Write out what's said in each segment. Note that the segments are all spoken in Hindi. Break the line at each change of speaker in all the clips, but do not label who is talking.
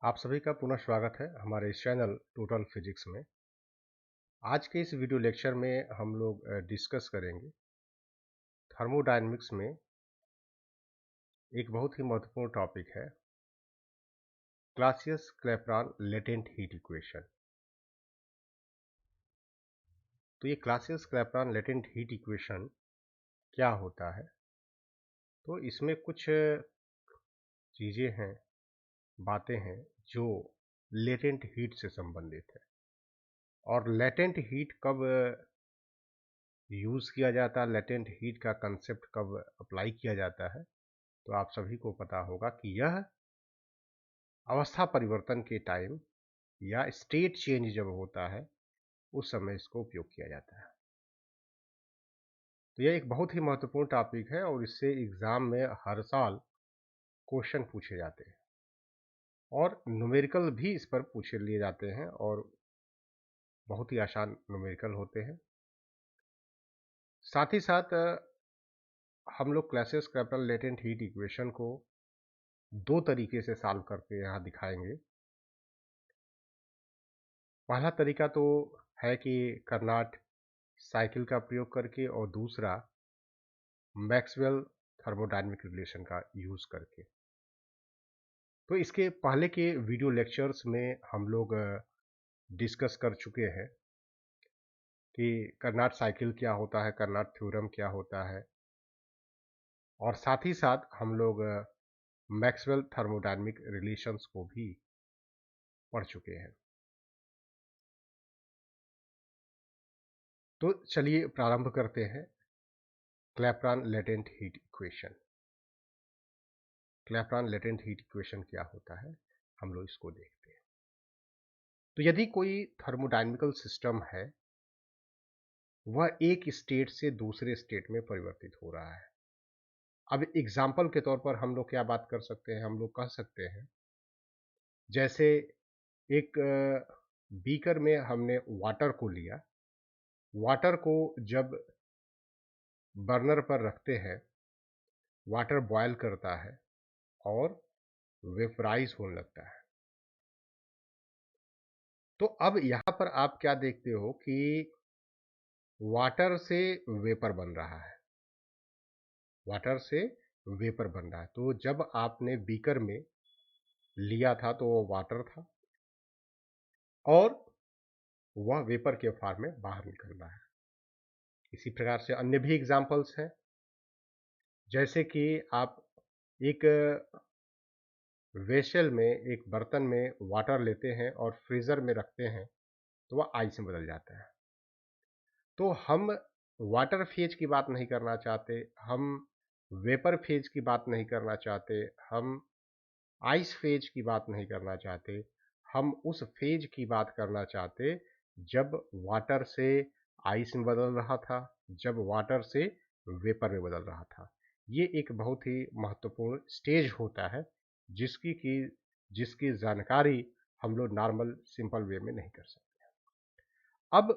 आप सभी का पुनः स्वागत है हमारे इस चैनल टोटल फिजिक्स में। आज के इस वीडियो लेक्चर में हम लोग डिस्कस करेंगे थर्मोडायनेमिक्स में एक बहुत ही महत्वपूर्ण टॉपिक है क्लासियस-क्लैपेरॉन लेटेंट हीट इक्वेशन। तो ये क्लासियस-क्लैपेरॉन लेटेंट हीट इक्वेशन क्या होता है? तो इसमें कुछ चीज़ें हैं, बातें हैं जो लेटेंट हीट से संबंधित है। और लेटेंट हीट कब यूज़ किया जाता है, लेटेंट हीट का कंसेप्ट कब अप्लाई किया जाता है, तो आप सभी को पता होगा कि यह अवस्था परिवर्तन के टाइम या स्टेट चेंज जब होता है उस समय इसको उपयोग किया जाता है। तो यह एक बहुत ही महत्वपूर्ण टॉपिक है और इससे एग्ज़ाम में हर साल क्वेश्चन पूछे जाते हैं और न्यूमेरिकल भी इस पर पूछे लिए जाते हैं और बहुत ही आसान न्यूमेरिकल होते हैं। साथ ही साथ हम लोग क्लासियस-क्लैपेरॉन लेटेंट हीट इक्वेशन को दो तरीके से सॉल्व करके यहाँ दिखाएंगे। पहला तरीका तो है कि कर्नाट साइकिल का प्रयोग करके और दूसरा मैक्सवेल थर्मोडायनेमिक रिलेशन का यूज़ करके। तो इसके पहले के वीडियो लेक्चर्स में हम लोग डिस्कस कर चुके हैं कि कर्नाट साइकिल क्या होता है, कर्नाट थ्योरम क्या होता है, और साथ ही साथ हम लोग मैक्सवेल थर्मोडायनेमिक रिलेशंस को भी पढ़ चुके हैं। तो चलिए प्रारंभ करते हैं Clapeyron latent heat equation. Clapeyron latent heat equation क्या होता है, हम लोग इसको देखते हैं। तो यदि कोई थर्मोडायनेमिकल सिस्टम है, वह एक स्टेट से दूसरे स्टेट में परिवर्तित हो रहा है। अब एग्जाम्पल के तौर पर हम लोग क्या बात कर सकते हैं, हम लोग कह सकते हैं जैसे एक बीकर में हमने वाटर को लिया, वाटर को जब बर्नर पर रखते हैं, वाटर बॉयल करता है और वेपराइज होने लगता है। तो अब यहाँ पर आप क्या देखते हो कि वाटर से वेपर बन रहा है, वाटर से वेपर बन रहा है। तो जब आपने बीकर में लिया था तो वो वाटर था और वह वेपर के फॉर्म में बाहर निकल रहा है। इसी प्रकार से अन्य भी एग्जाम्पल्स हैं, जैसे कि आप एक वेसल में, एक बर्तन में वाटर लेते हैं और फ्रीज़र में रखते हैं तो वह आइस में बदल जाता है। तो हम वाटर फेज की बात नहीं करना चाहते, हम वेपर फेज की बात नहीं करना चाहते, हम आइस फेज की बात नहीं करना चाहते, हम उस फेज की बात करना चाहते जब वाटर से आइस में बदल रहा था, जब वाटर से वेपर में बदल रहा था। ये एक बहुत ही महत्वपूर्ण स्टेज होता है जिसकी जानकारी हम लोग नॉर्मल सिंपल वे में नहीं कर सकते। अब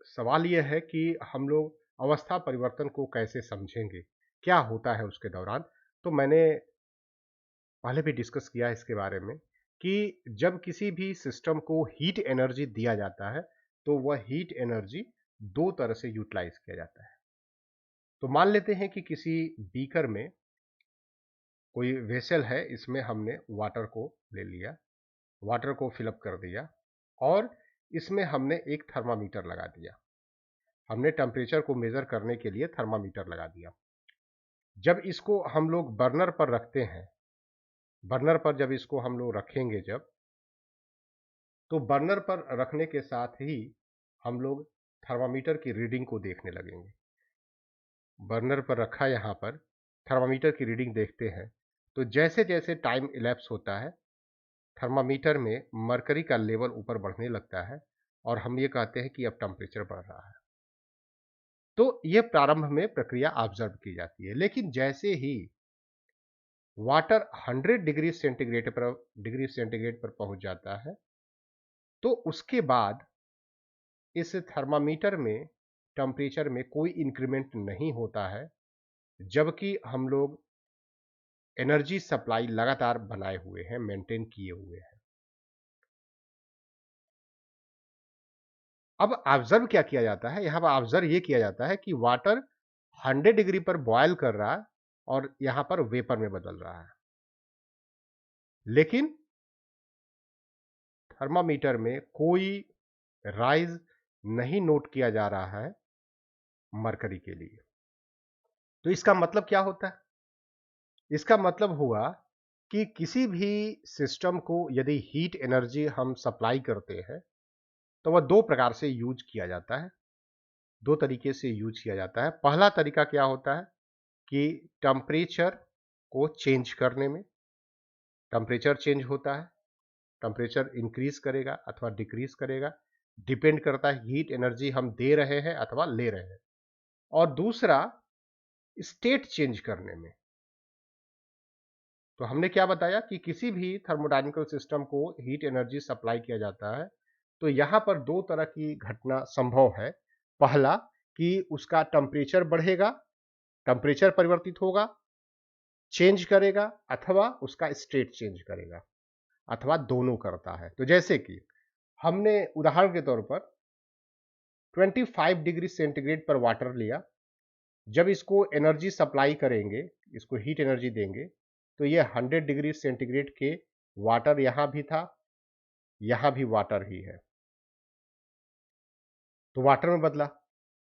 सवाल यह है कि हम लोग अवस्था परिवर्तन को कैसे समझेंगे, क्या होता है उसके दौरान। तो मैंने पहले भी डिस्कस किया है इसके बारे में कि जब किसी भी सिस्टम को हीट एनर्जी दिया जाता है तो वह हीट एनर्जी दो तरह से यूटिलाइज किया जाता है। तो मान लेते हैं कि किसी बीकर में कोई वेसल है, इसमें हमने वाटर को ले लिया, वाटर को फिलअप कर दिया और इसमें हमने एक थर्मामीटर लगा दिया। हमने टेम्परेचर को मेजर करने के लिए थर्मामीटर लगा दिया। जब इसको हम लोग बर्नर पर रखते हैं, बर्नर पर जब इसको हम लोग रखेंगे जब, तो बर्नर पर रखने के साथ ही हम लोग थर्मामीटर की रीडिंग को देखने लगेंगे। बर्नर पर रखा यहाँ पर, थर्मामीटर की रीडिंग देखते हैं, तो जैसे जैसे टाइम इलैप्स होता है थर्मामीटर में मरकरी का लेवल ऊपर बढ़ने लगता है और हम ये कहते हैं कि अब टेम्परेचर बढ़ रहा है। तो ये प्रारंभ में प्रक्रिया ऑब्जर्व की जाती है, लेकिन जैसे ही वाटर 100 डिग्री सेंटीग्रेड पर पहुंच जाता है तो उसके बाद इस थर्मामीटर में टेम्परेचर में कोई इंक्रीमेंट नहीं होता है, जबकि हम लोग एनर्जी सप्लाई लगातार बनाए हुए हैं, मेंटेन किए हुए हैं। अब ऑब्जर्व क्या किया जाता है, यहां पर ऑब्जर्व ये किया जाता है कि वाटर 100 डिग्री पर बॉयल कर रहा है और यहां पर वेपर में बदल रहा है, लेकिन थर्मामीटर में कोई राइज नहीं नोट किया जा रहा है मरकरी के लिए। तो इसका मतलब क्या होता है? इसका मतलब हुआ कि किसी भी सिस्टम को यदि हीट एनर्जी हम सप्लाई करते हैं तो वह दो प्रकार से यूज किया जाता है, दो तरीके से यूज किया जाता है। पहला तरीका क्या होता है कि टेम्परेचर को चेंज करने में, टेम्परेचर चेंज होता है, टेम्परेचर इंक्रीज करेगा अथवा डिक्रीज करेगा, डिपेंड करता है हीट एनर्जी हम दे रहे हैं अथवा ले रहे हैं। और दूसरा स्टेट चेंज करने में। तो हमने क्या बताया कि किसी भी थर्मोडायनेमिकल सिस्टम को हीट एनर्जी सप्लाई किया जाता है तो यहां पर दो तरह की घटना संभव है। पहला कि उसका टेम्परेचर बढ़ेगा, टेम्परेचर परिवर्तित होगा, चेंज करेगा, अथवा उसका स्टेट चेंज करेगा, अथवा दोनों करता है। तो जैसे कि हमने उदाहरण के तौर पर 25 डिग्री सेंटीग्रेड पर वाटर लिया, जब इसको एनर्जी सप्लाई करेंगे, इसको हीट एनर्जी देंगे, तो ये 100 डिग्री सेंटीग्रेड के वाटर यहां भी था, यहां भी वाटर ही है, तो वाटर में बदला।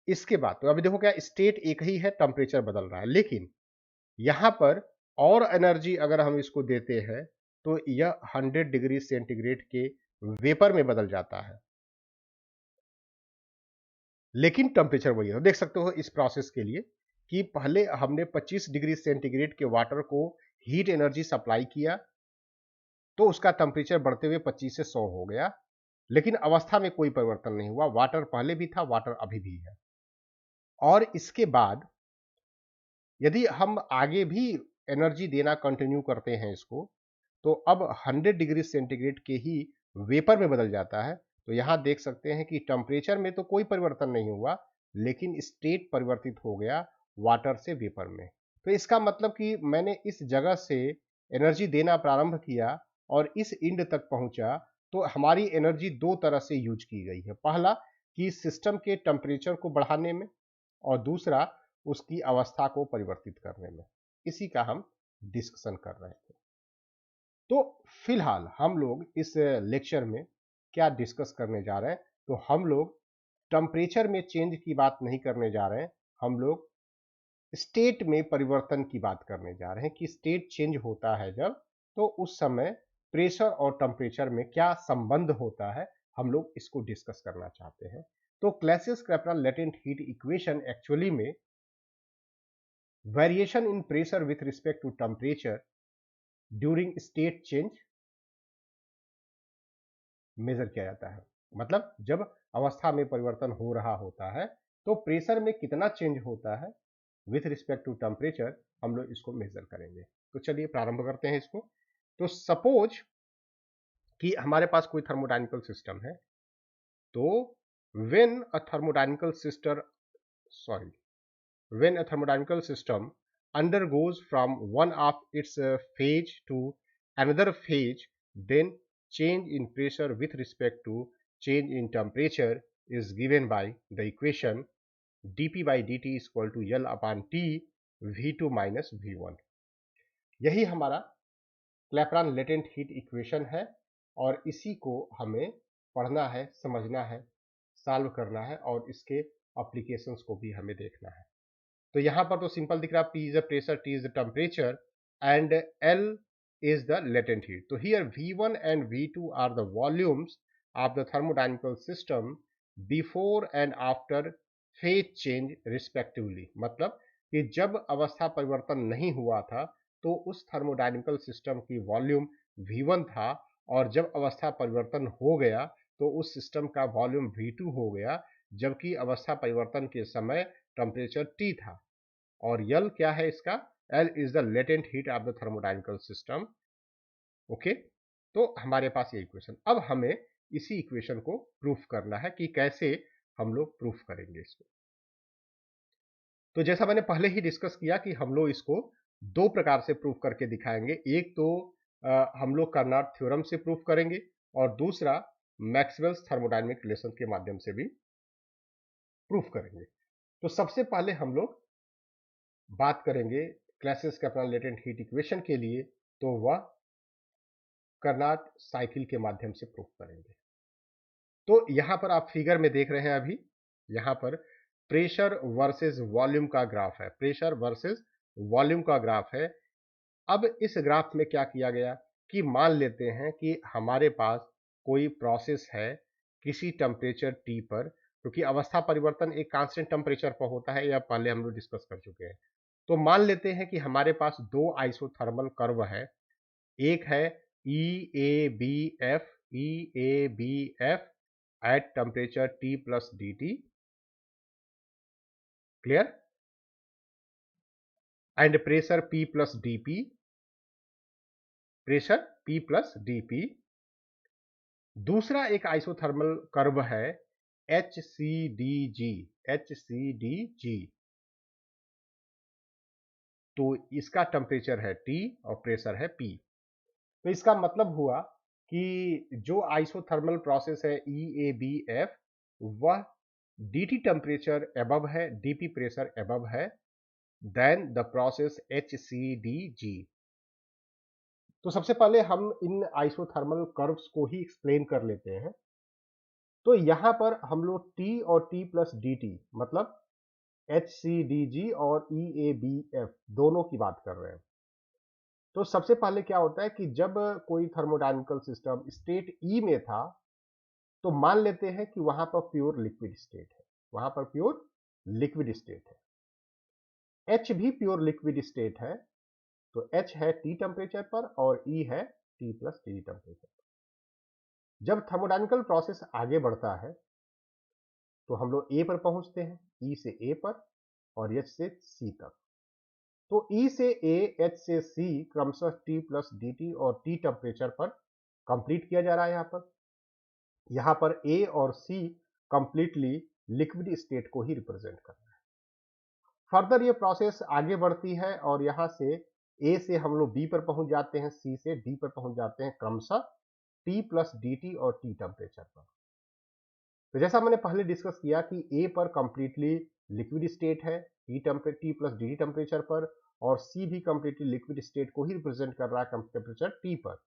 इसके बाद तो अभी देखो क्या स्टेट एक ही है, टेम्परेचर बदल रहा है, लेकिन यहां पर और एनर्जी अगर हम इसको देते हैं तो यह 100 डिग्री सेंटीग्रेड के वेपर में बदल जाता है, लेकिन टेम्परेचर वही है। देख सकते हो इस प्रोसेस के लिए कि पहले हमने 25 डिग्री सेंटीग्रेड के वाटर को हीट एनर्जी सप्लाई किया तो उसका टेम्परेचर बढ़ते हुए 25 से 100 हो गया, लेकिन अवस्था में कोई परिवर्तन नहीं हुआ, वाटर पहले भी था, वाटर अभी भी है। और इसके बाद यदि हम आगे भी एनर्जी देना कंटिन्यू करते हैं इसको, तो अब 100 डिग्री सेंटीग्रेड के ही वेपर में बदल जाता है। तो यहां देख सकते हैं कि टेम्परेचर में तो कोई परिवर्तन नहीं हुआ, लेकिन स्टेट परिवर्तित हो गया वाटर से वेपर में। तो इसका मतलब कि मैंने इस जगह से एनर्जी देना प्रारंभ किया और इस इंड तक पहुंचा, तो हमारी एनर्जी दो तरह से यूज की गई है। पहला कि सिस्टम के टेम्परेचर को बढ़ाने में, और दूसरा उसकी अवस्था को परिवर्तित करने में। इसी का हम डिस्कशन कर रहे थे। तो फिलहाल हम लोग इस लेक्चर में क्या डिस्कस करने जा रहे हैं, तो हम लोग टेम्परेचर में चेंज की बात नहीं करने जा रहे हैं, हम लोग स्टेट में परिवर्तन की बात करने जा रहे हैं कि स्टेट चेंज होता है जब, तो उस समय प्रेशर और टेम्परेचर में क्या संबंध होता है, हम लोग इसको डिस्कस करना चाहते हैं। तो Clausius Clapeyron latent heat equation actually में variation in pressure with respect to temperature during state change measure किया जाता है। मतलब जब अवस्था में परिवर्तन हो रहा होता है तो प्रेशर में कितना चेंज होता है विथ रिस्पेक्ट टू टेम्परेचर, हम लोग इसको मेजर करेंगे। तो चलिए प्रारंभ करते हैं इसको। तो सपोज कि हमारे पास कोई थर्मोडायनेमिकल सिस्टम है, तो when a thermodynamical system sorry when a thermodynamical system undergoes from one of its phase to another phase, then change in pressure with respect to change in temperature is given by the equation dp by dt is equal to L upon T V2 minus V1। यही हमारा क्लैपेरॉन लेटेंट हीट इक्वेशन है और इसी को हमें पढ़ना है, समझना है, सॉल्व करना है और इसके एप्लीकेशंस को भी हमें देखना है। तो यहां पर तो सिंपल दिख रहा है, P is the pressure, T is the temperature and L is the latent heat. तो here V1 and V2 are the volumes of the thermodynamical system before and after phase change respectively. मतलब कि जब अवस्था परिवर्तन नहीं हुआ था तो उस थर्मोडायनेमिकल सिस्टम की वॉल्यूम V1 था, और जब अवस्था परिवर्तन हो गया तो उस सिस्टम का वॉल्यूम V2 हो गया, जबकि अवस्था परिवर्तन के समय टेम्परेचर T था। और L क्या है इसका? L is the latent heat of the thermodynamical system. Okay, तो हमारे पास ये इक्वेशन, अब हमें इसी इक्वेशन को प्रूफ करना है कि कैसे हम लोग प्रूफ करेंगे इसको। तो जैसा मैंने पहले ही डिस्कस किया कि हम लोग इसको दो प्रकार से प्रूफ करके दिखाएंगे। एक तो हम लोग कार्नोट थ्योरम से प्रूफ करेंगे और दूसरा मैक्सवेल्स थर्मोडायनेमिक रिलेशन के माध्यम से भी प्रूफ करेंगे। तो सबसे पहले हम लोग बात करेंगे क्लैसियस कैप्लान लेटेंट हीट इक्वेशन के लिए, तो वह कर्नाट साइकिल के माध्यम से प्रूफ करेंगे। तो यहां पर आप फिगर में देख रहे हैं, अभी यहां पर प्रेशर वर्सेस वॉल्यूम का ग्राफ है, प्रेशर वर्सेस वॉल्यूम का ग्राफ है। अब इस ग्राफ में क्या किया गया कि मान लेते हैं कि हमारे पास कोई प्रोसेस है किसी टेम्परेचर T पर, क्योंकि अवस्था परिवर्तन एक कांस्टेंट टेम्परेचर पर होता है, यह पहले हम लोग डिस्कस कर चुके हैं। तो मान लेते हैं कि हमारे पास दो आइसोथर्मल कर्व है, एक है EABF, EABF at temperature T plus dt, clear, and pressure P plus dP, pressure P plus dP। दूसरा एक आइसोथर्मल कर्व है HCDG, HCDG, तो इसका टेम्परेचर है T और प्रेशर है P। तो इसका मतलब हुआ कि जो आइसोथर्मल प्रोसेस है EABF, वह DT टेम्परेचर एबव है, DP प्रेशर एबव है देन द प्रोसेस HCDG। तो सबसे पहले हम इन आइसोथर्मल कर्व्स को ही एक्सप्लेन कर लेते हैं। तो यहां पर हम लोग T और T प्लस DT मतलब HCDG और EABF दोनों की बात कर रहे हैं। तो सबसे पहले क्या होता है कि जब कोई थर्मोडायनेमिकल सिस्टम स्टेट E में था, तो मान लेते हैं कि वहां पर प्योर लिक्विड स्टेट है, वहां पर प्योर लिक्विड स्टेट है। H भी प्योर लिक्विड स्टेट है, तो H है T टेम्परेचर पर और E है T प्लस डी टेम्परेचर पर। जब थर्मोडायनेमिकल प्रोसेस आगे बढ़ता है तो हम लोग A पर पहुंचते हैं, E से A पर और H से C तक। तो E से A, H से C क्रमशः T प्लस dt और T टेम्परेचर पर कंप्लीट किया जा रहा है। यहां पर A और C कंप्लीटली लिक्विड स्टेट को ही रिप्रेजेंट कर रहा है। फर्दर ये प्रोसेस आगे बढ़ती है और यहां से A से हम लोग B पर पहुंच जाते हैं, C से D पर पहुंच जाते हैं, क्रमशः T प्लस dt और T टेम्परेचर पर। तो जैसा मैंने पहले डिस्कस किया कि A पर कंप्लीटली लिक्विड स्टेट है T प्लस डी टेम्परेचर पर, और C भी कंप्लीटली लिक्विड स्टेट को ही रिप्रेजेंट कर रहा है टेम्परेचर T पर।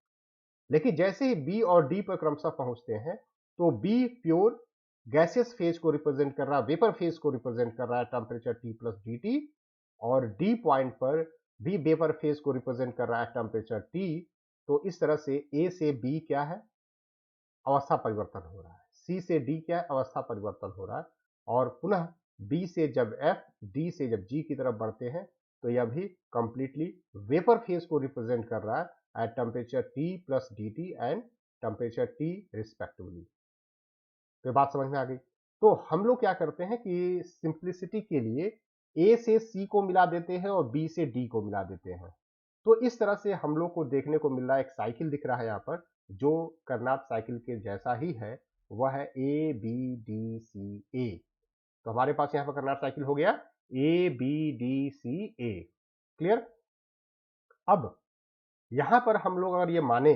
लेकिन जैसे ही B और D पर क्रमशः पहुंचते हैं, तो B प्योर गैसियस फेज को रिप्रेजेंट कर रहा है, वेपर फेज को रिप्रेजेंट कर रहा है टेम्परेचर T प्लस dt, और D पॉइंट पर B वेपर फेज को रिप्रेजेंट कर रहा है टेम्परेचर T। तो इस तरह से A से B क्या है, अवस्था परिवर्तन हो रहा है, C से D क्या है, अवस्था परिवर्तन हो रहा है, और पुनः B से जब F, D से जब G की तरफ बढ़ते हैं, तो यह भी कंप्लीटली वेपर फेज को रिप्रेजेंट कर रहा है at temperature T plus dt and temperature T respectively. तो बात समझ में आ गई। तो हम लोग क्या करते हैं कि सिंप्लिसिटी के लिए A से C को मिला देते हैं और B से D को मिला देते हैं। तो इस तरह से हम लोग को देखने को मिल रहा है, एक साइकिल दिख रहा है यहाँ पर जो कर्नाट साइकिल के जैसा ही है, वह है ABDCA। तो हमारे पास यहाँ पर कर्नाट साइकिल हो गया ABDCA, क्लियर। अब यहां पर हम लोग अगर ये माने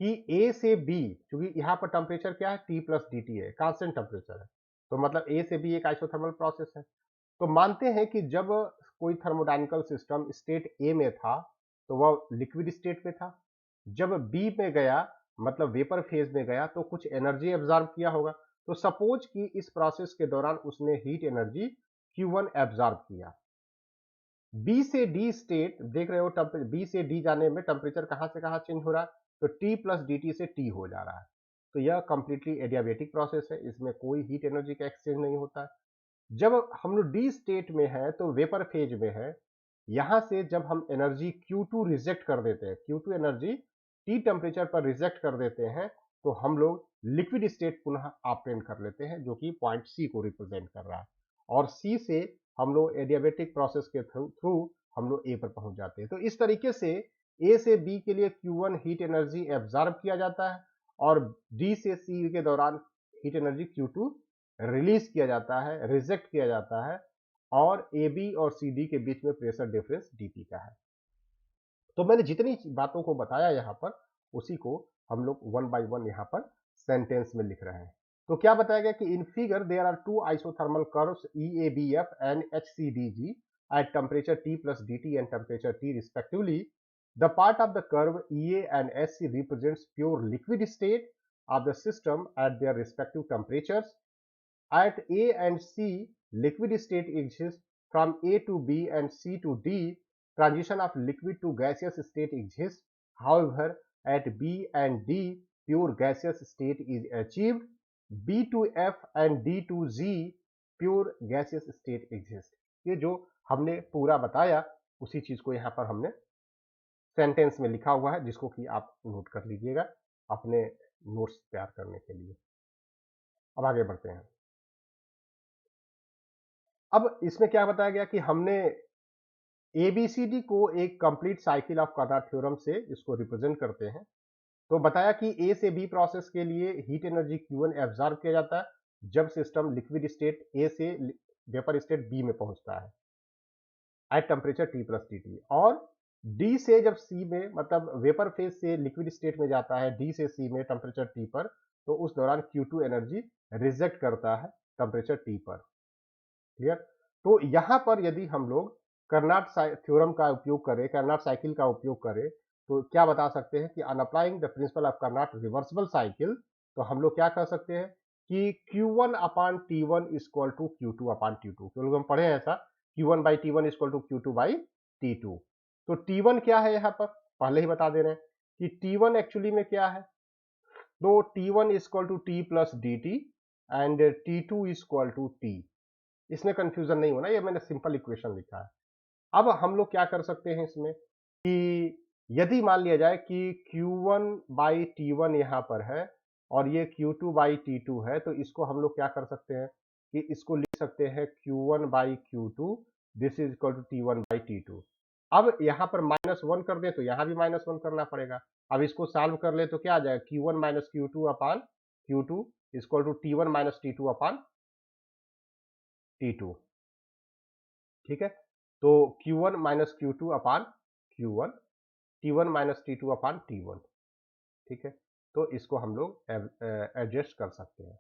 कि A से B, क्योंकि यहाँ पर टेम्परेचर क्या है, T प्लस dt है, कांस्टेंट टेम्परेचर है, तो मतलब A से B एक आइसोथर्मल प्रोसेस है। तो मानते हैं कि जब कोई थर्मोडायनेमिकल सिस्टम स्टेट A में था तो वह लिक्विड स्टेट में था, जब B में गया मतलब वेपर फेज में गया तो कुछ एनर्जी एब्जॉर्ब किया होगा। तो सपोज कि इस प्रोसेस के दौरान उसने हीट एनर्जी Q1 एब्जॉर्ब किया। बी से डी स्टेट देख रहे हो, बी से डी जाने में टेम्परेचर कहां से कहां चेंज हो रहा है, तो टी प्लस डी टी से टी हो जा रहा है। तो यह कंप्लीटली एडियाबेटिक प्रोसेस है, इसमें कोई हीट एनर्जी का एक्सचेंज नहीं होता है। जब हम लोग डी स्टेट में है तो वेपर फेज में है, यहां से जब हम एनर्जी Q2 रिजेक्ट कर देते हैं, Q2 एनर्जी टी टेम्परेचर पर रिजेक्ट कर देते हैं, तो हम लोग लिक्विड स्टेट पुनः ऑब्टेन कर लेते हैं, जो कि पॉइंट सी को रिप्रेजेंट कर रहा है, और सी से हम लोग एडियाबेटिक प्रोसेस के थ्रू हम लोग ए पर पहुंच जाते हैं। तो इस तरीके से ए से बी के लिए Q1 हीट एनर्जी एब्जॉर्ब किया जाता है और डी से सी के दौरान हीट एनर्जी Q2 रिलीज किया जाता है, रिजेक्ट किया जाता है, और ए बी और सी डी के बीच में प्रेशर डिफरेंस dP का है। तो मैंने जितनी बातों को बताया यहाँ पर, उसी को हम लोग वन बाय वन यहाँ पर सेंटेंस में लिख रहे हैं। तो क्या बताया गया कि in figure there are two isothermal curves EABF and HCDG at temperature T plus DT and temperature T respectively. The part of the curve EA and SC represents pure liquid state of the system at their respective temperatures. At A and C, liquid state exists. From A to B and C to D, transition of liquid to gaseous state exists. However, at B and D, pure gaseous state is achieved. B to F and D to Z, pure gaseous state exists. ये जो हमने पूरा बताया उसी चीज को यहाँ पर हमने सेंटेंस में लिखा हुआ है, जिसको कि आप नोट कर लीजिएगा अपने नोट्स तैयार करने के लिए। अब आगे बढ़ते हैं। अब इसमें क्या बताया गया कि हमने ABCD को एक complete cycle of Carnot theorem से इसको रिप्रेजेंट करते हैं। तो बताया कि A से B प्रोसेस के लिए हीट एनर्जी Q1 एब्जॉर्ब किया जाता है जब सिस्टम लिक्विड स्टेट A से वेपर स्टेट B में पहुंचता है at temperature T plus DT, और D से जब C में मतलब वेपर फेज से लिक्विड स्टेट में जाता है D से C में टेम्परेचर T पर, तो उस दौरान Q2 एनर्जी रिजेक्ट करता है टेम्परेचर T पर। क्लियर? तो यहां पर यदि हम लोग कार्नोट थ्योरम का उपयोग करें, कार्नोट साइकिल का उपयोग करें, तो क्या बता सकते हैं कि on applying the principle of Carnot reversible cycle, तो हम लोग क्या कर सकते हैं कि Q1 upon T1 equal to Q2 upon T2। क्योंकि हम पढ़े हैं ऐसा Q1 by T1 equal to Q2 by T2। तो T1 क्या है यहाँ पर पहले ही बता दे रहे हैं कि T1 एक्चुअली में क्या है। तो T1 equal to T plus DT and T2 equal to T। इसमें कंफ्यूजन नहीं होना, ये मैंने सिंपल इक्वेशन लिखा है। अब हम लोग क्या कर सकते हैं इसमें कि यदि मान लिया जाए कि Q1 बाई T1 यहाँ पर है और ये Q2 बाई T2 है, तो इसको हम लोग क्या कर सकते हैं कि इसको लिख सकते हैं Q1 by Q2, this is equal to T1 by T2। अब यहाँ पर -1 कर दें तो यहाँ भी -1 करना पड़ेगा। अब इसको सॉल्व कर ले तो क्या आ जाएगा, Q1 minus Q2 upon Q2 equal to T1 minus T2 upon T2। ठीक है, तो Q1 माइनस Q2 अपान Q1, T1 माइनस T2 अपान T1। ठीक है, तो इसको हम लोग एडजस्ट कर सकते हैं।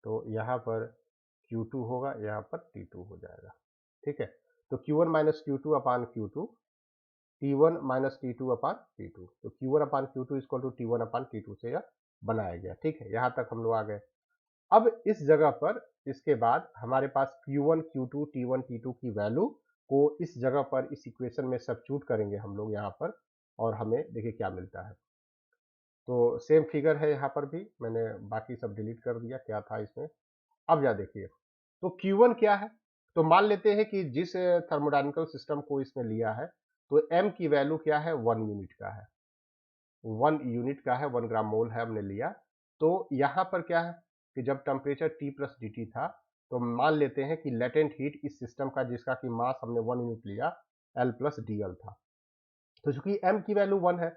तो यहाँ पर Q2 होगा, यहाँ पर T2 हो जाएगा। ठीक है, तो Q1 minus Q2 upon Q2, T1 minus T2 upon T2। तो Q1 upon Q2 equal to T1 upon T2 से यह बनाया गया। ठीक है, यहाँ तक हम लोग आ गए। अब इस जगह पर इसके बाद हमारे पास Q1, Q2, T1, T2 की वैल्यू को इस जगह पर इस इक्वेशन में सब्स्टिट्यूट करेंगे हम लोग यहाँ पर, और हमें देखिए क्या मिलता है। तो सेम फिगर है यहाँ पर भी, मैंने बाकी सब डिलीट कर दिया क्या था इसमें। अब या देखिए, तो Q1 क्या है, तो मान लेते हैं कि जिस थर्मोडायनेमिकल सिस्टम को इसमें लिया है, तो M की वैल्यू क्या है, 1 यूनिट का है, 1 यूनिट का है, 1 ग्राम मोल है हमने लिया। तो यहाँ पर क्या है कि जब टेम्परेचर T प्लस DT था, तो मान लेते हैं कि लेटेंट हीट इस सिस्टम का जिसका कि मास हमने 1 यूनिट लिया L प्लस DL था। तो चूंकि M की वैल्यू 1 है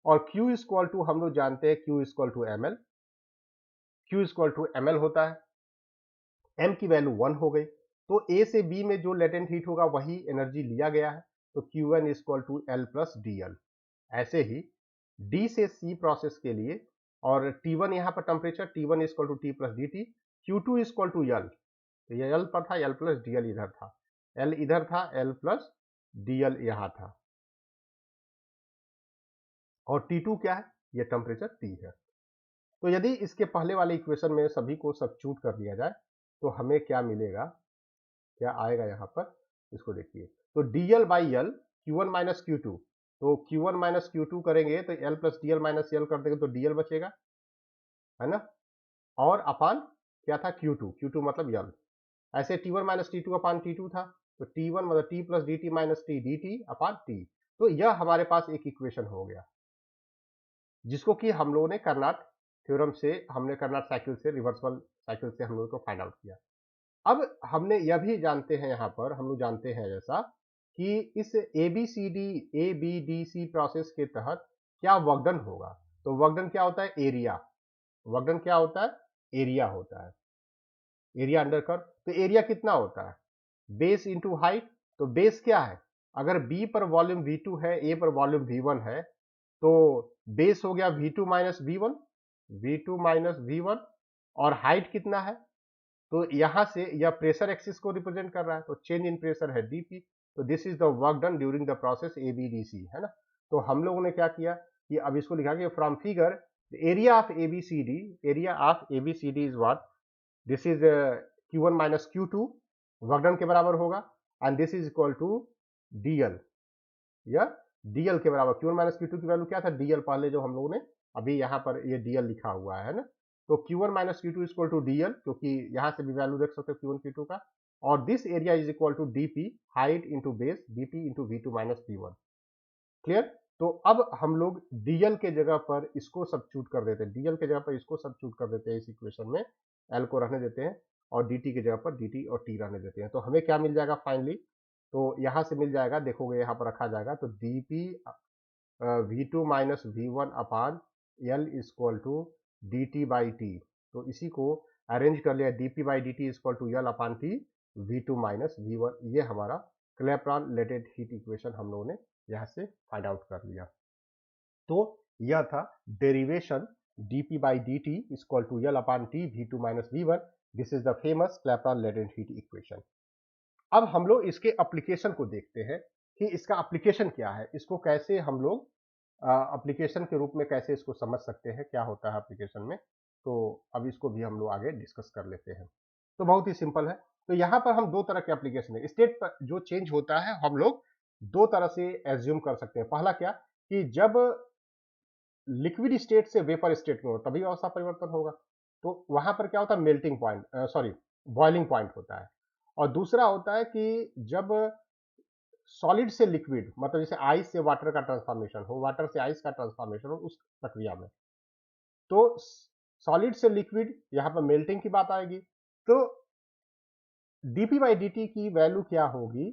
और Q इक्वल टू हम लोग जानते हैं Q equal to ML, Q equal to ML होता है, M की वैल्यू 1 हो गई, तो A से B में जो लेटेंट हीट होगा वही एनर्जी लिया गया है, तो Q1 equal to L plus DL। ऐसे ही D से C प्रोसेस के लिए, और T1 यहाँ पर temperature T1 equal to T plus DT, Q2 equal to L, तो ये L पर था, L प्लस DL इधर था, L इधर था, L प्लस DL यहाँ था, और T2 क्या है, ये टेम्परेचर T है। तो यदि इसके पहले वाले इक्वेशन में सभी को सब्स्टिट्यूट कर दिया जाए तो हमें क्या मिलेगा, क्या आएगा यहाँ पर, इसको देखिए। तो DL by L, Q1 minus Q2, तो Q1 माइनस Q2 करेंगे तो L plus DL minus L कर देंगे तो DL बचेगा, है ना, और अपान क्या था, Q2 मतलब L। ऐसे T1 minus T2 upon T2 था, तो T1 मतलब T plus DT minus T DT अपान T। तो यह हमारे पास एक इक्वेशन हो गया, जिसको कि हम लोगों ने कार्नोट थ्योरम से, हमने कार्नोट साइकिल से, रिवर्सिबल साइकिल से हम लोगों को फाइंड आउट किया। अब हमने यह भी जानते हैं, यहाँ पर हम लोग जानते हैं जैसा कि इस ABDC प्रोसेस के तहत क्या वर्क डन होगा। तो वर्क डन क्या होता है, एरिया। वर्क डन क्या होता है, एरिया होता है, एरिया अंडर कर्व। तो एरिया कितना होता है, बेस इंटू हाइट। तो बेस क्या है, अगर B पर वॉल्यूम V2 है, A पर वॉल्यूम V1 है, तो बेस हो गया V2 minus V1, V2 minus V1, और हाइट कितना है, तो यहां से यह प्रेशर एक्सिस को रिप्रेजेंट कर रहा है, तो चेंज इन प्रेशर है dp, तो this is the work done during the process ABDC, है ना। तो हम लोगों ने क्या किया कि अब इसको लिखा कि from figure area of ABCD, area of ABCD is what, this is Q1 minus Q2, work done के बराबर होगा, and this is equal to DL, या DL के बराबर। Q1 माइनस Q2 की वैल्यू क्या था, DL, पहले जो हम लोगों ने अभी यहाँ पर ये DL लिखा हुआ है ना। तो Q1 minus Q2 equal to DL, क्योंकि यहाँ से भी वैल्यू देख सकते हो Q1 Q2 का, और this area is equal to DP, height into base, DP into V2 minus V1। Clear. तो अब हम लोग DL के जगह पर इसको सब्स्टिट्यूट कर देते हैं, DL के जगह पर इसको सब्स्टिट्यूट कर देते हैं इस इक्वेशन में, L को रहने देते हैं, और DT की जगह पर DT और T रहने देते हैं। तो हमें क्या मिल जाएगा फाइनली, तो यहां से मिल जाएगा, देखोगे यहां पर रखा जाएगा, तो DP V2 minus V1 upon L equal to DT by T। तो इसी को अरेंज कर लिया, DP by DT equal to L upon T, V2 minus V1। ये हमारा क्लैपेरॉन लेटेंट हीट इक्वेशन हम लोगों ने यहाँ से फाइंड आउट कर लिया। तो यह था derivation dp by dt equal to L upon T V2 minus V1। This is the famous Clapeyron latent heat equation. अब हम लोग इसके एप्लीकेशन को देखते हैं कि इसका एप्लीकेशन क्या है, इसको कैसे हम लोग एप्लीकेशन के रूप में कैसे इसको समझ सकते हैं, क्या होता है एप्लीकेशन में। तो अब इसको भी हम लोग आगे डिस्कस कर लेते हैं। तो बहुत ही सिंपल है। तो यहाँ पर हम दो तरह के एप्लीकेशन है, स्टेट पर जो चेंज होता है हम लोग दो तरह से एज्यूम कर सकते हैं। पहला क्या कि जब लिक्विड स्टेट से वेपर स्टेट में हो तभी अवस्था परिवर्तन होगा, तो वहां पर क्या होता है, melting point, sorry boiling point होता है। और दूसरा होता है कि जब सॉलिड से लिक्विड, मतलब जैसे आइस से वाटर का ट्रांसफॉर्मेशन हो, वाटर से आइस का ट्रांसफॉर्मेशन हो, उस प्रक्रिया में। तो सॉलिड से लिक्विड, यहां पर मेल्टिंग की बात आएगी। तो dp बाई dt की वैल्यू क्या होगी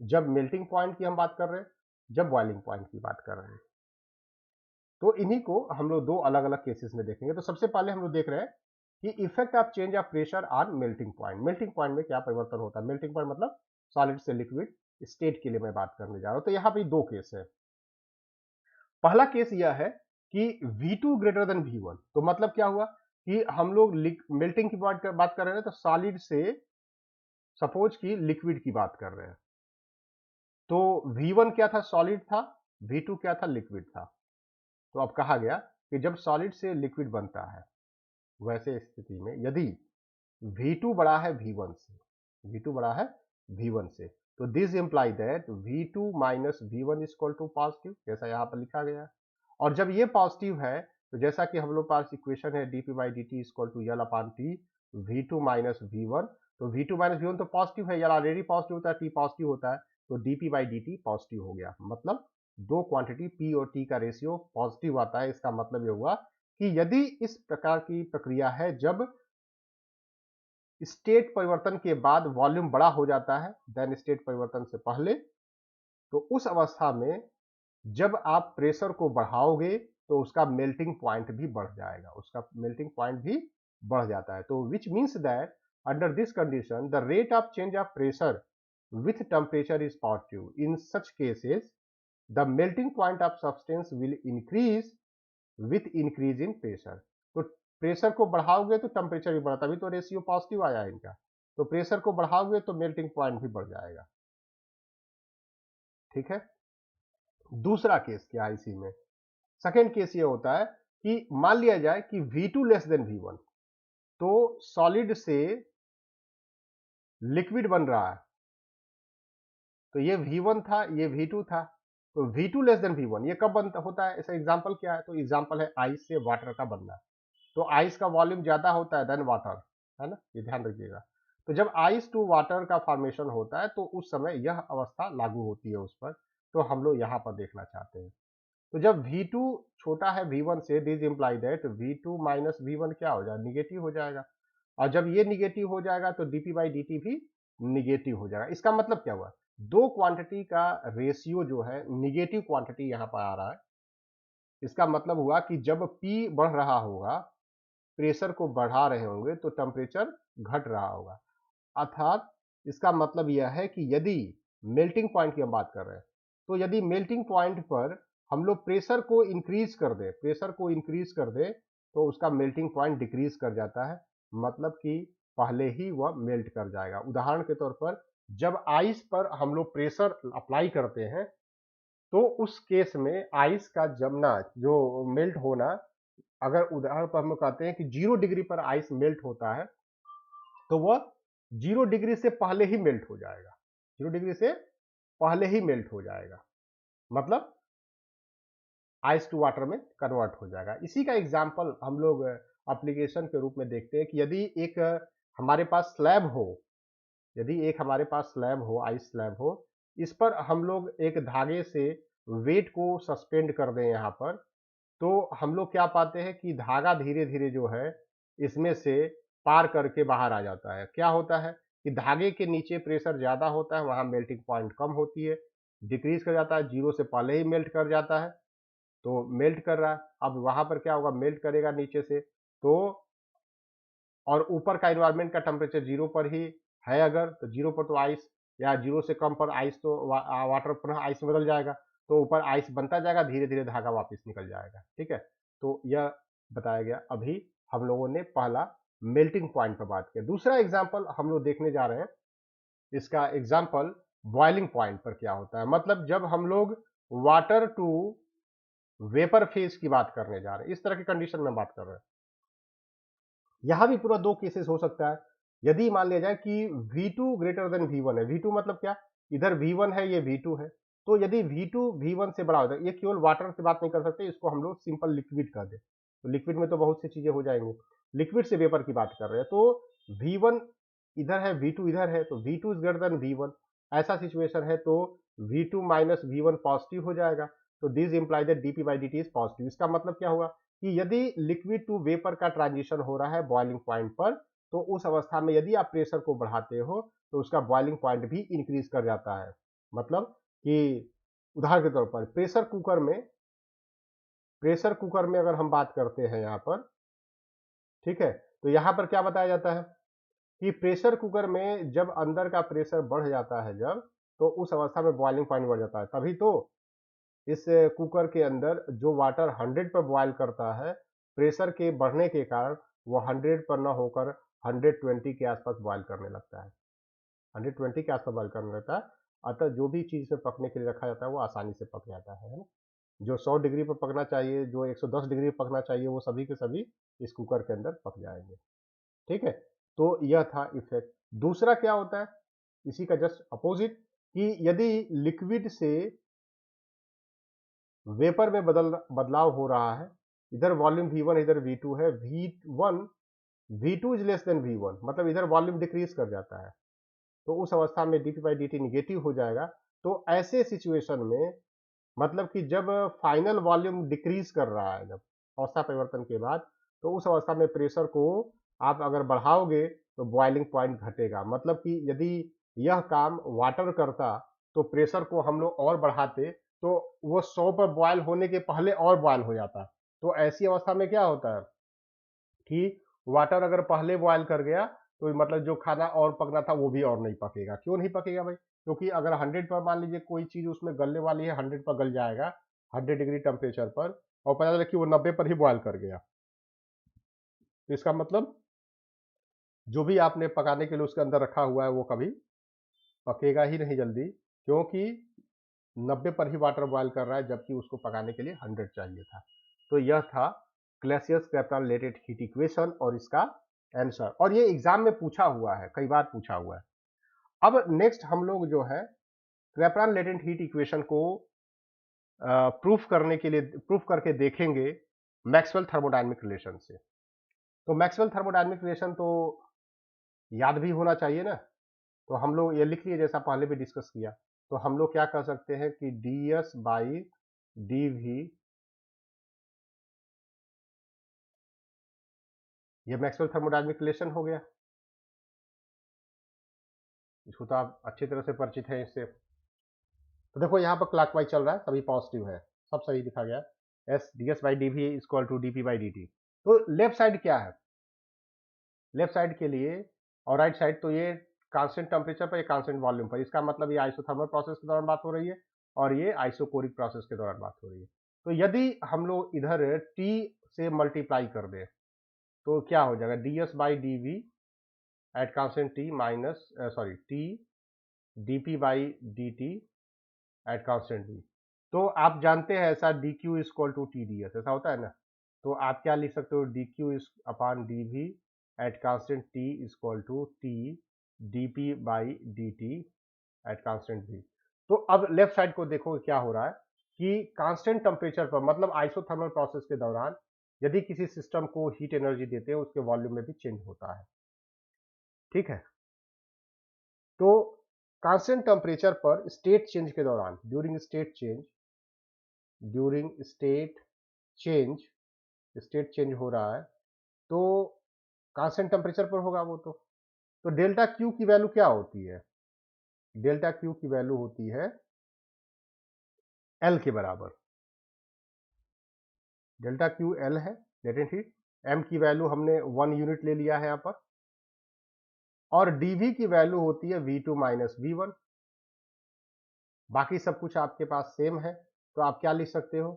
जब मेल्टिंग पॉइंट की हम बात कर रहे हैं, जब बॉइलिंग पॉइंट की बात कर रहे हैं। तो इन्हीं को हम लोग दो अलग अलग केसेस में देखेंगे। तो सबसे पहले हम लोग देख रहे हैं कि effect of change of pressure on melting point. Melting point में क्या परिवर्तन होता है, मेल्टिंग पॉइंट मतलब सॉलिड से लिक्विड स्टेट के लिए मैं बात करने जा रहा हूं। तो यहां पे दो केस है। पहला केस यह है कि V2 ग्रेटर देन V1। तो मतलब क्या हुआ कि हम लोग मेल्टिंग की बात कर रहे हैं, तो सॉलिड से सपोज की लिक्विड की बात कर रहे हैं। तो V1 क्या था, सॉलिड था, V2 क्या था, लिक्विड था। तो अब कहा गया कि जब सॉलिड से लिक्विड बनता है, वैसे स्थिति में यदि V2 बड़ा है V1 से, V2 बड़ा है V1 से, तो this imply that V2 minus V1 equal to positive, जैसा यहाँ पर लिखा गया है। और जब ये पॉजिटिव है, तो जैसा कि हम लोग पास इक्वेशन है dp by dt equal to L upon T V2 minus V1। तो V2 माइनस V1 तो पॉजिटिव है, L ऑलरेडी पॉजिटिव होता है, T पॉजिटिव होता है, तो dp बाई dt पॉजिटिव हो गया। मतलब दो क्वांटिटी P और T का रेशियो पॉजिटिव आता है। इसका मतलब ये हुआ कि यदि इस प्रकार की प्रक्रिया है, जब स्टेट परिवर्तन के बाद वॉल्यूम बड़ा हो जाता है देन स्टेट परिवर्तन से पहले, तो उस अवस्था में जब आप प्रेशर को बढ़ाओगे तो उसका मेल्टिंग पॉइंट भी बढ़ जाएगा, उसका मेल्टिंग पॉइंट भी बढ़ जाता है। तो which means that under this condition the rate of change of pressure with temperature is positive. In such cases the melting point of substance will increase with increase in pressure. तो प्रेशर को बढ़ाओगे तो टेम्परेचर भी बढ़ता, अभी तो रेशियो पॉजिटिव आया है इनका, तो प्रेशर को बढ़ाओगे तो मेल्टिंग पॉइंट भी बढ़ जाएगा। ठीक है। दूसरा केस क्या है इसी में, सेकेंड केस ये होता है कि मान लिया जाए कि V2 लेस देन V1, तो सॉलिड से लिक्विड बन रहा है, तो ये V1 था, ये V2 था, तो V2 लेस देन V1 ये कब बनता होता है, ऐसा एग्जांपल क्या है, तो एग्जांपल है आइस से वाटर का बनना। तो आइस का वॉल्यूम ज्यादा होता है देन वाटर, है ना, ये ध्यान रखिएगा। तो जब आइस टू वाटर का फॉर्मेशन होता है तो उस समय यह अवस्था लागू होती है उस पर। तो हम लोग यहां पर देखना चाहते हैं। तो जब V2 छोटा है V1 से, this imply that V2 minus V1 क्या हो जाएगा, निगेटिव हो जाएगा। और जब ये निगेटिव हो जाएगा तो dp बाई dt भी निगेटिव हो जाएगा। इसका मतलब क्या हुआ, दो क्वांटिटी का रेशियो जो है निगेटिव क्वांटिटी यहां पर आ रहा है। इसका मतलब हुआ कि जब P बढ़ रहा होगा, प्रेशर को बढ़ा रहे होंगे, तो टेम्परेचर घट रहा होगा। अर्थात इसका मतलब यह है कि यदि मेल्टिंग पॉइंट की हम बात कर रहे हैं, तो यदि मेल्टिंग पॉइंट पर हम लोग प्रेशर को इंक्रीज कर दे तो उसका मेल्टिंग पॉइंट डिक्रीज कर जाता है, मतलब कि पहले ही वह मेल्ट कर जाएगा। उदाहरण के तौर पर जब आइस पर हम लोग प्रेशर अप्लाई करते हैं तो उस केस में आइस का जमना, जो मेल्ट होना, अगर उदाहरण पर हम लोग कहते हैं कि 0 डिग्री पर आइस मेल्ट होता है तो वह 0 डिग्री से पहले ही मेल्ट हो जाएगा, 0 डिग्री से पहले ही मेल्ट हो जाएगा, मतलब आइस टू वाटर में कन्वर्ट हो जाएगा। इसी का एग्जाम्पल हम लोग एप्लीकेशन के रूप में देखते हैं कि यदि एक हमारे पास स्लैब हो, आइस स्लैब हो, इस पर हम लोग एक धागे से वेट को सस्पेंड कर दें यहाँ पर, तो हम लोग क्या पाते हैं कि धागा धीरे धीरे जो है इसमें से पार करके बाहर आ जाता है। क्या होता है कि धागे के नीचे प्रेशर ज्यादा होता है, वहां मेल्टिंग पॉइंट कम होती है, डिक्रीज कर जाता है, 0 से पहले ही मेल्ट कर जाता है, तो मेल्ट कर रहा है। अब वहां पर क्या होगा, मेल्ट करेगा नीचे से, तो और ऊपर का इन्वायरमेंट का टेम्परेचर 0 पर ही है, अगर तो 0 पर तो आइस, या 0 से कम पर आइस तो वाटर पुनः आइस में बदल जाएगा, तो ऊपर आइस बनता जाएगा, धीरे धीरे धागा वापस निकल जाएगा। ठीक है, तो यह बताया गया। अभी हम लोगों ने पहला मेल्टिंग पॉइंट पर बात किया। दूसरा एग्जाम्पल हम लोग देखने जा रहे हैं, इसका एग्जाम्पल बॉइलिंग पॉइंट पर क्या होता है। मतलब जब हम लोग वाटर टू वेपर फेज की बात करने जा रहे हैं, इस तरह की कंडीशन में बात कर रहे हैं। यहां भी पूरा 2 केसेस हो सकता है। यदि मान लिया जाए कि V2 ग्रेटर देन V1 है, V2 मतलब क्या, इधर V1 है, ये V2 है, तो यदि V2 V1 से बड़ा होता है, ये केवल वाटर से बात नहीं कर सकते, इसको हम लोग सिंपल लिक्विड कर दे, तो लिक्विड में तो बहुत सी चीजें हो जाएंगी, लिक्विड से वेपर की बात कर रहे हैं, तो V1 इधर है, V2 इधर है, तो V2 is greater than V1, ऐसा सिचुएशन है तो V2 माइनस V1 पॉजिटिव हो जाएगा, तो this imply that dp by dt is positive. इसका मतलब क्या हुआ कि यदि लिक्विड टू वेपर का ट्रांजिशन हो रहा है बॉइलिंग पॉइंट पर, तो उस अवस्था में यदि आप प्रेशर को बढ़ाते हो तो उसका बॉइलिंग पॉइंट भी इंक्रीज कर जाता है। मतलब कि उदाहरण के तौर पर प्रेशर कुकर में अगर हम बात करते हैं यहाँ पर, ठीक है, तो यहाँ पर क्या बताया जाता है कि प्रेशर कुकर में जब अंदर का प्रेशर बढ़ जाता है जब, तो उस अवस्था में बॉइलिंग पॉइंट बढ़ जाता है। तभी तो इस कुकर के अंदर जो वाटर 100 पर बॉयल करता है, प्रेशर के बढ़ने के कारण वो 100 पर न होकर 120 के आसपास बॉयल करने लगता है, 120 के आसपास बॉयल करने लगता है। अतः जो भी चीज में पकने के लिए रखा जाता है वो आसानी से पक जाता है ना। जो 100 डिग्री पर पकना चाहिए, जो 110 डिग्री पर पकना चाहिए, वो सभी के सभी इस कुकर के अंदर पक जाएंगे। ठीक है, तो यह था इफेक्ट। दूसरा क्या होता है, इसी का जस्ट अपोजिट, कि यदि लिक्विड से वेपर में बदलाव हो रहा है, इधर वॉल्यूम V1 इधर V2 है, V2 is less than V1, मतलब इधर वॉल्यूम डिक्रीज कर जाता है, तो उस अवस्था में dp by dt निगेटिव हो जाएगा। तो ऐसे सिचुएशन में, मतलब कि जब फाइनल वॉल्यूम डिक्रीज कर रहा है, जब अवस्था परिवर्तन के बाद, तो उस अवस्था में प्रेशर को आप अगर बढ़ाओगे तो बॉइलिंग पॉइंट घटेगा। मतलब कि यदि यह काम वाटर करता तो प्रेशर को हम लोग और बढ़ाते तो वो 100 पर बॉयल होने के पहले और बॉयल हो जाता। तो ऐसी अवस्था में क्या होता है कि वाटर अगर पहले बॉयल कर गया तो मतलब जो खाना और पकना था वो भी और नहीं पकेगा। क्यों नहीं पकेगा भाई? क्योंकि अगर 100 पर मान लीजिए कोई चीज उसमें गलने वाली है, 100 पर गल जाएगा, 100 डिग्री टेम्परेचर पर, और पता चला कि वो 90 पर ही बॉयल कर गया, तो इसका मतलब जो भी आपने पकाने के लिए उसके अंदर रखा हुआ है वो कभी पकेगा ही नहीं जल्दी, क्योंकि 90 पर ही वाटर बॉयल कर रहा है, जबकि उसको पकाने के लिए 100 चाहिए था। तो यह था क्लैसियस-क्लैपेरॉन लेटेंट हीट इक्वेशन और इसका आंसर, और ये एग्जाम में पूछा हुआ है, कई बार पूछा हुआ है। अब नेक्स्ट हम लोग जो है क्लैपेरॉन लेटेंट हीट इक्वेशन को प्रूफ करके देखेंगे मैक्सवेल थर्मोडायनेमिक रिलेशन से। तो मैक्सवेल थर्मोडायनेमिक रिलेशन तो याद भी होना चाहिए ना, तो हम लोग ये लिख लिए जैसा पहले भी डिस्कस किया। तो हम लोग क्या कर सकते हैं कि ds बाई dv, ये मैक्सवेल थर्मोडायनेमिक रिलेशन हो गया, इसको तो आप अच्छी तरह से परिचित हैं इससे। तो देखो यहाँ पर क्लॉकवाइज चल रहा है, सभी पॉजिटिव है, सब सही लिखा गया, as ds by dv is equal to dp by dt। तो लेफ्ट साइड क्या है, लेफ्ट साइड के लिए और राइट साइड, तो ये कांस्टेंट टेम्परेचर पर, ये कांस्टेंट वॉल्यूम पर, इसका मतलब ये आइसोथर्मल प्रोसेस के दौरान बात हो रही है। और ये आइसोकोरिक प्रोसेस के दौरान बात हो रही है। तो यदि हम लोग इधर टी से मल्टीप्लाई कर दें तो क्या हो जाएगा, D S by D V at constant T minus T D P by D T at constant V. तो आप जानते हैं ऐसा D Q equal to T D S, ऐसा होता है ना। तो आप क्या लिख सकते हो, D Q is upon D V at constant T equal to T D P by D T at constant V. तो अब लेफ्ट साइड को देखो क्या हो रहा है कि कांस्टेंट टेम्परेचर पर, मतलब आइसोथर्मल प्रोसेस के दौरान यदि किसी सिस्टम को हीट एनर्जी देते हैं उसके वॉल्यूम में भी चेंज होता है, ठीक है। तो कांस्टेंट टेम्परेचर पर स्टेट चेंज के दौरान, during state change state change हो रहा है तो कांस्टेंट टेम्परेचर पर होगा वो। तो डेल्टा क्यू की वैल्यू क्या होती है, डेल्टा क्यू की वैल्यू होती है एल के बराबर। डेल्टा क्यू एल है लेटेंट हीट, एम की वैल्यू हमने 1 यूनिट ले लिया है यहां पर, और डीवी की वैल्यू होती है V2 माइनस V1। बाकी सब कुछ आपके पास सेम है, तो आप क्या लिख सकते हो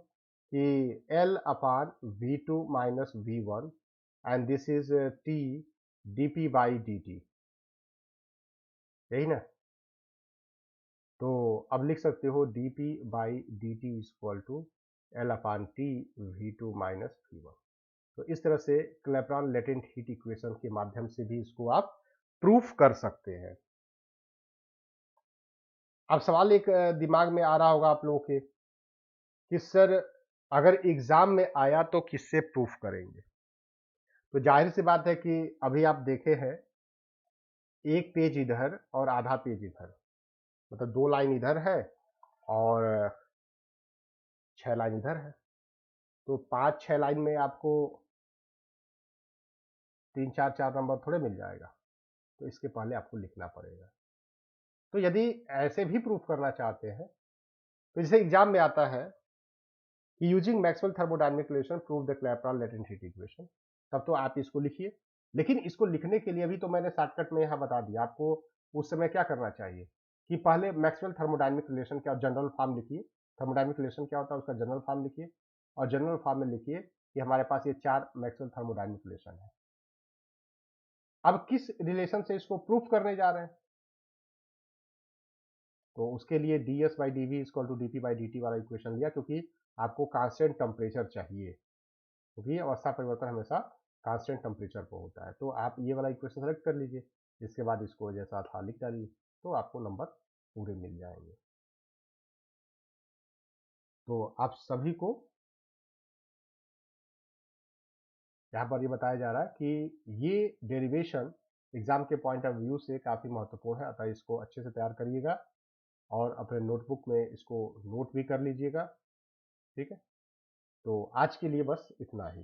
कि L upon V2 minus V1 and this is T dP by dt, यही ना। तो अब लिख सकते हो dP by dt equal to L upon T V2 minus V1। तो इस तरह से क्लैपेरॉन लेटेंट हीट इक्वेशन के माध्यम से भी इसको आप प्रूफ कर सकते हैं। अब सवाल एक दिमाग में आ रहा होगा आप लोगों के कि सर अगर एग्जाम में आया तो किससे प्रूफ करेंगे। तो जाहिर सी बात है कि अभी आप देखे हैं एक पेज इधर और आधा पेज इधर, मतलब 2 लाइन इधर है और 6 लाइन इधर है। तो 5-6 लाइन में आपको 3-4 नंबर थोड़े मिल जाएगा, तो इसके पहले आपको लिखना पड़ेगा। तो यदि ऐसे भी प्रूफ करना चाहते हैं तो जैसे एग्जाम में आता है कि using Maxwell thermodynamic equation prove the Clapeyron latent heat equation, तब तो आप इसको लिखिए। लेकिन इसको लिखने के लिए अभी तो मैंने शॉर्टकट में यहाँ बता दिया आपको, उस समय क्या करना चाहिए कि पहले मैक्सवेल थर्मोडायनामिक रिलेशन का जनरल फॉर्म लिखिए, थर्मोडायनामिक रिलेशन क्या होता है उसका जनरल फॉर्म लिखिए, और जनरल फॉर्म में लिखिए कि हमारे पास ये 4 मैक्सवेल थर्मोडायनामिक रिलेशन है। अब किस रिलेशन से इसको प्रूफ करने जा रहे हैं, तो उसके लिए D S by D V equal to D P by D T वाला इक्वेशन लिया, क्योंकि आपको कांस्टेंट टेम्परेचर चाहिए, क्योंकि अवस्था परिवर्तन हमेशा कांस्टेंट टेम्परेचर पर होता है। तो आप ये वाला इक्वेशन सेलेक्ट कर लीजिए, इसके बाद इसको जैसा था लिख डालिए, तो आपको नंबर पूरे मिल जाएंगे। तो आप सभी को यहाँ पर ये बताया जा रहा है कि ये डेरिवेशन एग्जाम के पॉइंट ऑफ व्यू से काफ़ी महत्वपूर्ण है, अतः इसको अच्छे से तैयार करिएगा और अपने नोटबुक में इसको नोट भी कर लीजिएगा, ठीक है। तो आज के लिए बस इतना ही।